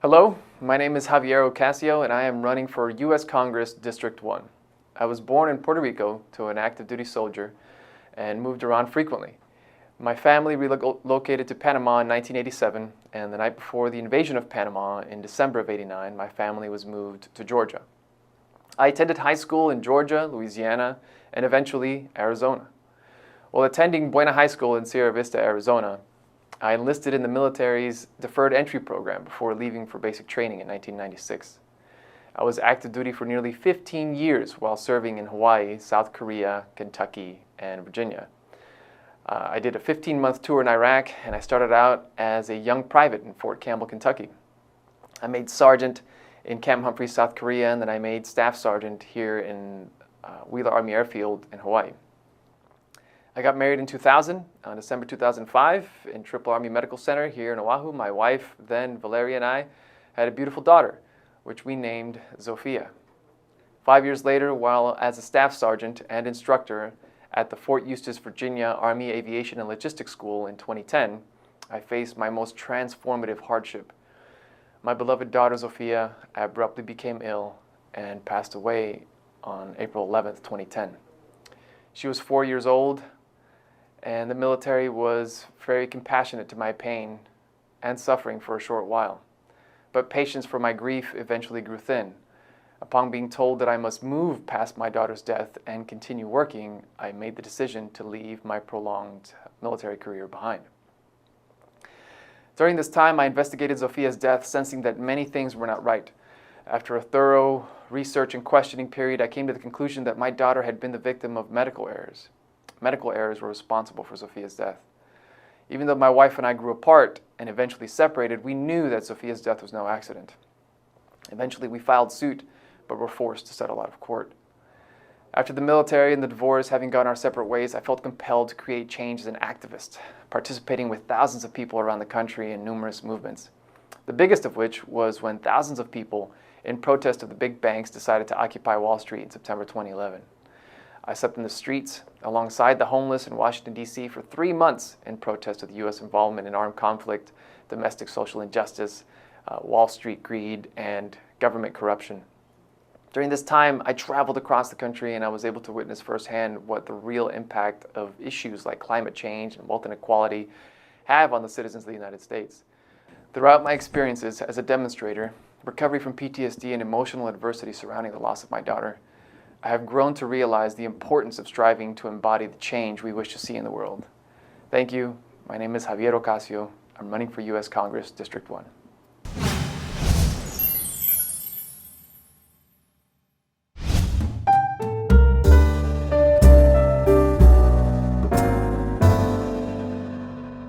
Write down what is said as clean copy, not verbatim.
Hello, my name is Javier Ocasio and I am running for U.S. Congress District 1. I was born in Puerto Rico to an active duty soldier and moved around frequently. My family relocated to Panama in 1987, and the night before the invasion of Panama in December of '89, my family was moved to Georgia. I attended high school in Georgia, Louisiana, and eventually Arizona. While attending Buena High School in Sierra Vista, Arizona, I enlisted in the military's deferred entry program before leaving for basic training in 1996. I was active duty for nearly 15 years while serving in Hawaii, South Korea, Kentucky, and Virginia. I did a 15-month tour in Iraq, and I started out as a young private in Fort Campbell, Kentucky. I made sergeant in Camp Humphreys, South Korea, and then I made staff sergeant here in Wheeler Army Airfield in Hawaii. I got married in 2000, on December 2005, in Triple Army Medical Center here in Oahu. My wife, then Valeria, and I had a beautiful daughter, which we named Zofia. 5 years later, while as a staff sergeant and instructor at the Fort Eustis, Virginia Army Aviation and Logistics School in 2010, I faced my most transformative hardship. My beloved daughter, Zofia, abruptly became ill and passed away on April 11th, 2010. She was 4 years old, and the military was very compassionate to my pain and suffering for a short while. But patience for my grief eventually grew thin. Upon being told that I must move past my daughter's death and continue working, I made the decision to leave my prolonged military career behind. During this time, I investigated Zofia's death, sensing that many things were not right. After a thorough research and questioning period, I came to the conclusion that my daughter had been the victim of medical errors. Medical errors were responsible for Zofia's death. Even though my wife and I grew apart and eventually separated, we knew that Zofia's death was no accident. Eventually, we filed suit, but were forced to settle out of court. After the military and the divorce having gone our separate ways, I felt compelled to create change as an activist, participating with thousands of people around the country in numerous movements. The biggest of which was when thousands of people, in protest of the big banks, decided to occupy Wall Street in September 2011. I slept in the streets alongside the homeless in Washington, D.C. for 3 months in protest of the U.S. involvement in armed conflict, domestic social injustice, Wall Street greed, and government corruption. During this time, I traveled across the country and I was able to witness firsthand what the real impact of issues like climate change and wealth inequality have on the citizens of the United States. Throughout my experiences as a demonstrator, recovery from PTSD and emotional adversity surrounding the loss of my daughter, I have grown to realize the importance of striving to embody the change we wish to see in the world. Thank you. My name is Javier Ocasio. I'm running for U.S. Congress, District 1.